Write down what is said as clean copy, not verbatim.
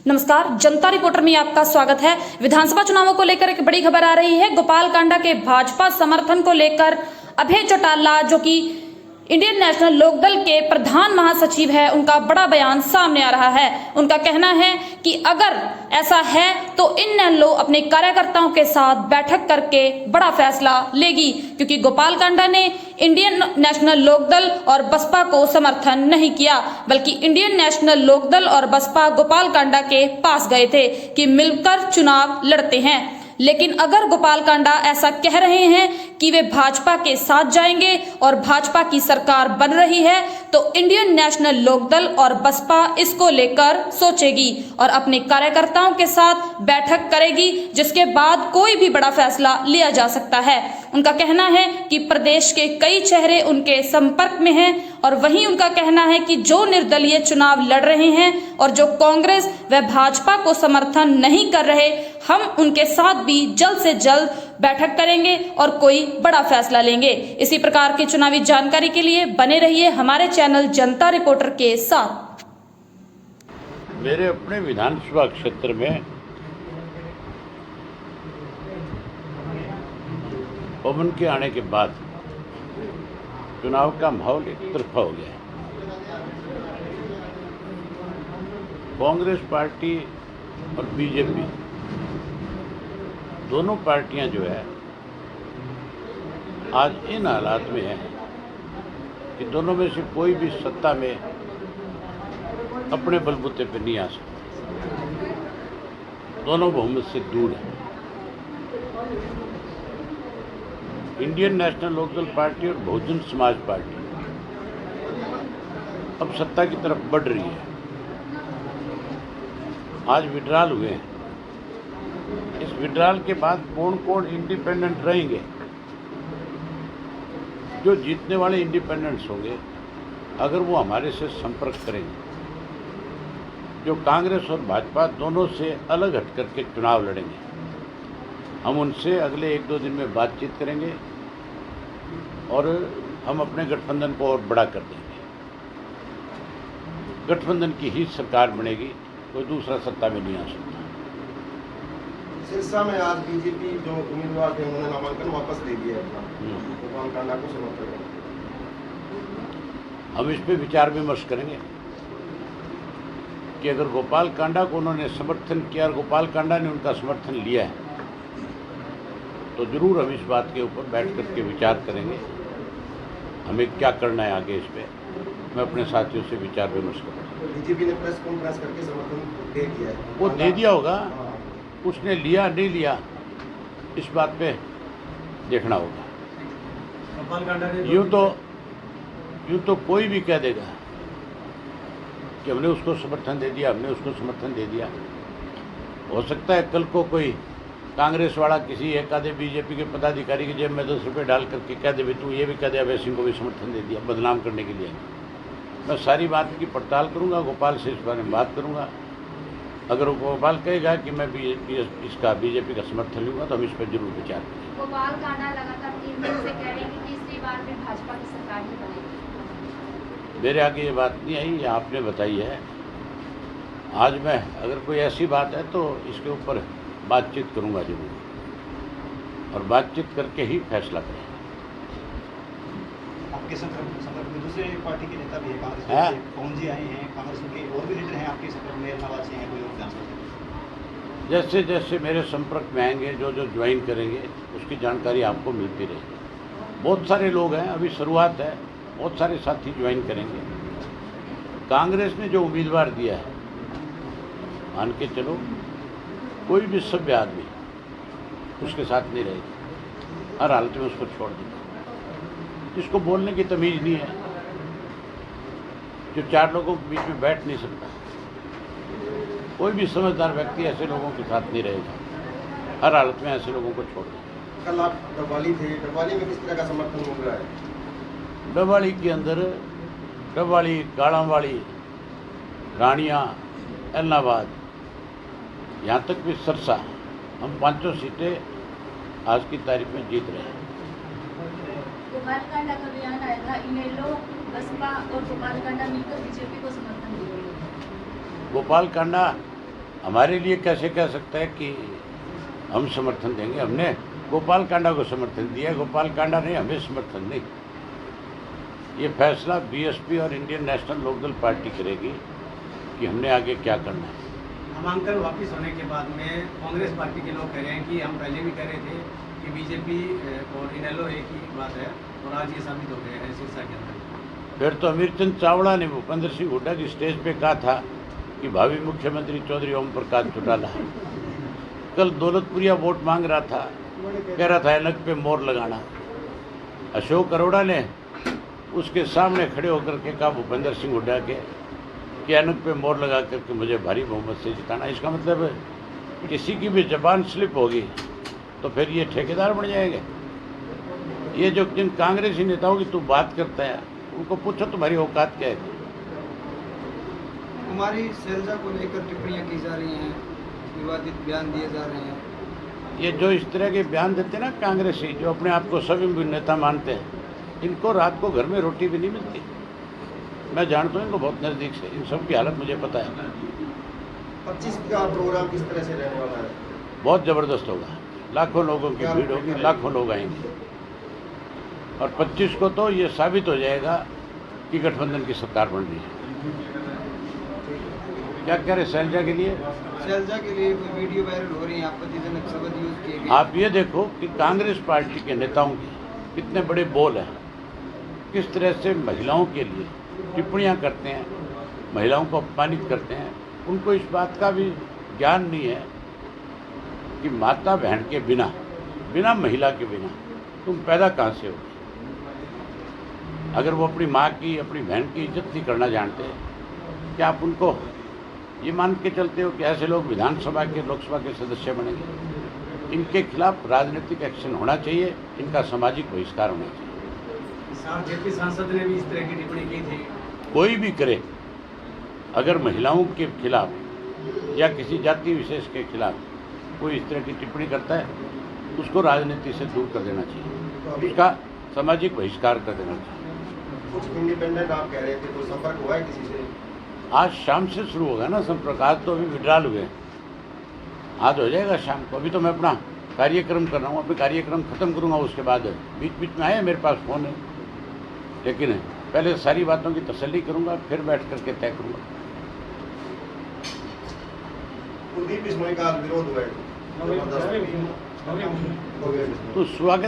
नमस्कार, जनता रिपोर्टर में आपका स्वागत है। विधानसभा चुनावों को लेकर एक बड़ी खबर आ रही है। गोपाल कांडा के भाजपा समर्थन को लेकर अभय चौटाला, जो कि इंडियन नेशनल लोकदल के प्रधान महासचिव है, उनका बड़ा बयान सामने आ रहा है। उनका कहना है कि अगर ऐसा है तो इनेलो अपने कार्यकर्ताओं के साथ बैठक करके बड़ा फैसला लेगी, क्योंकि गोपाल कांडा ने इंडियन नेशनल लोकदल और बसपा को समर्थन नहीं किया, बल्कि इंडियन नेशनल लोकदल और बसपा गोपाल कांडा के पास गए थे कि मिलकर चुनाव लड़ते हैं। लेकिन अगर गोपाल कांडा ऐसा कह रहे हैं कि वे भाजपा के साथ जाएंगे और भाजपा की सरकार बन रही है, तो इंडियन नेशनल लोकदल और बसपा इसको लेकर सोचेगी और अपने कार्यकर्ताओं के साथ बैठक करेगी, जिसके बाद कोई भी बड़ा फैसला लिया जा सकता है। उनका कहना है कि प्रदेश के कई चेहरे उनके संपर्क में हैं और वहीं उनका कहना है कि जो निर्दलीय चुनाव लड़ रहे हैं और जो कांग्रेस व भाजपा को समर्थन नहीं कर रहे, हम उनके साथ भी जल्द से जल्द बैठक करेंगे और कोई बड़ा फैसला लेंगे। इसी प्रकार की चुनावी जानकारी के लिए बने रहिए हमारे चैनल जनता रिपोर्टर के साथ। मेरे अपने विधानसभा क्षेत्र में पवन के आने के बाद चुनाव का माहौल एक तरफा हो गया है। कांग्रेस पार्टी और बीजेपी दोनों पार्टियां जो है आज इन हालात में है कि दोनों में से कोई भी सत्ता में अपने बलबूते पर नहीं आ सकता। दोनों बहुमत से दूर हैं। इंडियन नेशनल लोकदल पार्टी और बहुजन समाज पार्टी अब सत्ता की तरफ बढ़ रही है। आज विड्रॉल हुए हैं। इस विड्रॉल के बाद कौन कौन इंडिपेंडेंट रहेंगे? जो जीतने वाले इंडिपेंडेंट्स होंगे, अगर वो हमारे से संपर्क करेंगे, जो कांग्रेस और भाजपा दोनों से अलग हट करके चुनाव लड़ेंगे, हम उनसे अगले 1-2 दिन में बातचीत करेंगे और हम अपने गठबंधन को और बड़ा कर देंगे। गठबंधन की ही सरकार बनेगी, कोई दूसरा सत्ता में नहीं आ सकता। सिरसा में आज बीजेपी जो उम्मीदवार थे उन्होंने नामांकन वापस दे दिया अपना, गोपाल कांडा को समर्थन। हम इस पे विचार विमर्श करेंगे कि अगर गोपाल कांडा को उन्होंने समर्थन किया और गोपाल कांडा ने उनका समर्थन लिया है, तो जरूर हम इस बात के ऊपर बैठ करके विचार करेंगे हमें क्या करना है आगे। इस पे मैं अपने साथियों से विचार विमर्श करूँगा। बीजेपी ने प्रेस कॉन्फ्रेंस करके समर्थन दे दिया है। वो दे दिया होगा, उसने लिया नहीं लिया इस बात पे देखना होगा। यूँ तो कोई भी कह देगा कि हमने उसको समर्थन दे दिया, हमने उसको समर्थन दे दिया। हो सकता है कल को कोई कांग्रेस वाला किसी एक आधे बीजेपी के पदाधिकारी की जेब में 10 रुपये डाल करके कह दे, तू ये भी कह दे अभय सिंह को भी समर्थन दे दिया, बदनाम करने के लिए। मैं सारी बात की पड़ताल करूंगा, गोपाल से इस बारे में बात करूंगा। अगर गोपाल कहेगा कि मैं बीजेपी का समर्थन लूँगा, तो हम इस पर जरूर विचार करेंगे। गोपाल कांडा लगातार 3 दिन से कह रहे हैं कि तीसरी बार भी भाजपा की सरकार ही बनेगी। मेरे आगे ये बात नहीं आई, ये आपने बताई है। आज मैं अगर कोई ऐसी बात है तो इसके ऊपर बातचीत करूंगा जरूर, और बातचीत करके ही फैसला करेंगे। आपके संपर्क में दूसरे पार्टी के नेता भी है, कांग्रेस से पवन जी आए हैं, कांग्रेस के और भी लीडर हैं आपके संपर्क में, नवाज से हैं कोई और विधानसभा? जैसे जैसे मेरे संपर्क में आएंगे, जो जो ज्वाइन करेंगे, उसकी जानकारी आपको मिलती रहेगी। बहुत सारे लोग हैं, अभी शुरुआत है, बहुत सारे साथी ज्वाइन करेंगे। कांग्रेस ने जो उम्मीदवार दिया है, मान के चलो कोई भी सभ्य आदमी उसके साथ नहीं रहेगी, हर हालत में उसको छोड़ देगा। जिसको बोलने की तमीज़ नहीं है, जो 4 लोगों के बीच में बैठ नहीं सकता, कोई भी समझदार व्यक्ति ऐसे लोगों के साथ नहीं रहेगा, हर हालत में ऐसे लोगों को छोड़ देगा। कल आप डबवाली थे, डबवाली में किस तरह का समर्थन मिल रहा है? डबवाली के अंदर डबवाली, गाड़ावाली, रानिया, एलनाबाद, यहाँ तक भी सरसा, हम 5 सीटें आज की तारीख में जीत रहे हैं। गोपाल कांडा का बयान आया था, इनेलो, बसपा और गोपाल कांडा मिलकर बीजेपी को समर्थन देंगे। गोपाल कांडा हमारे लिए कैसे कह सकता है कि हम समर्थन देंगे? हमने गोपाल कांडा को समर्थन दिया, गोपाल कांडा ने हमें समर्थन नहीं। ये फैसला बीएसपी और इंडियन नेशनल लोकदल पार्टी करेगी कि हमने आगे क्या करना है। नामांकन वापस होने के बाद में कांग्रेस पार्टी के लोग कह रहे हैं कि हम पहले भी कह रहे थे कि बीजेपी और इनेलो एक ही बात है, और आज ये साबित हो गया है सिरसा के अंदर। फिर तो अमीरचंद चावड़ा ने भूपेंद्र सिंह हुड्डा की स्टेज पे कहा था कि भावी मुख्यमंत्री चौधरी ओम प्रकाश चौटाला। कल दौलतपुरिया वोट मांग रहा था, कह रहा था ऐनक पे मोहर लगाना। अशोक अरोड़ा ने उसके सामने खड़े होकर के कहा भूपेंद्र सिंह हुड्डा के कि ऐनक पे मोहर लगा करके मुझे भारी बहुमत से जिताना। इसका मतलब किसी की भी जबान स्लिप होगी तो फिर ये ठेकेदार बन जाएंगे। ये जो जिन कांग्रेसी नेताओं की तू बात करता है उनको पूछो तुम्हारी औकात क्या है। कुमारी शैलजा को लेकर टिप्पणियां की जा रही हैं, विवादित बयान दिए जा रहे हैं। ये जो इस तरह के बयान देते हैं ना कांग्रेसी, जो अपने आप को सभी नेता मानते हैं, इनको रात को घर में रोटी भी नहीं मिलती। मैं जानता हूँ इनको बहुत नज़दीक से, इन सब की हालत मुझे पता है। 25 का प्रोग्राम किस तरह से रहने वाला है? बहुत ज़बरदस्त होगा, लाखों लोगों की भीड़ होगी, लाखों लोग आएंगे। और 25 को तो ये साबित हो जाएगा कि गठबंधन की सरकार बन रही है। क्या कह रहे शैलजा के लिए? शैलजा के लिए कोई वीडियो वायरल हो रही है, आपत्तिजनक शब्द यूज किए गए। आप ये देखो कि कांग्रेस पार्टी के नेताओं के कितने बड़े बोल हैं, किस तरह से महिलाओं के लिए टिप्पणियां करते हैं, महिलाओं को अपमानित करते हैं। उनको इस बात का भी ज्ञान नहीं है कि माता बहन के बिना, बिना महिला के बिना तुम पैदा कहाँ से हो। अगर वो अपनी माँ की, अपनी बहन की इज्जत नहीं करना जानते, क्या आप उनको ये मान के चलते हो कि ऐसे लोग विधानसभा के, लोकसभा के सदस्य बनेंगे? इनके खिलाफ राजनीतिक एक्शन होना चाहिए, इनका सामाजिक बहिष्कार होना चाहिए। जेपी सांसद ने भी इस तरह की टिप्पणी की थी। कोई भी करे, अगर महिलाओं के खिलाफ या किसी जाति विशेष के खिलाफ कोई इस तरह की टिप्पणी करता है, उसको राजनीति से दूर कर देना चाहिए, उसका सामाजिक बहिष्कार कर देना चाहिए। कुछ इंडिपेंडेंट आप कह रहे थे, तो संपर्क हुआ है किसी से? आज शाम से शुरू होगा ना संपर्क, आज तो अभी विड्रॉल हुए, आज हो जाएगा शाम को। अभी तो मैं अपना कार्यक्रम कर रहा हूँ, अपने कार्यक्रम खत्म करूँगा, उसके बाद बीच बीच में आए मेरे पास फ़ोन है, लेकिन पहले सारी बातों की तसल्ली करूँगा, फिर बैठ करके तय करूँगा। कुलदीप बिश्नोई का विरोध हुआ है, तो स्वागत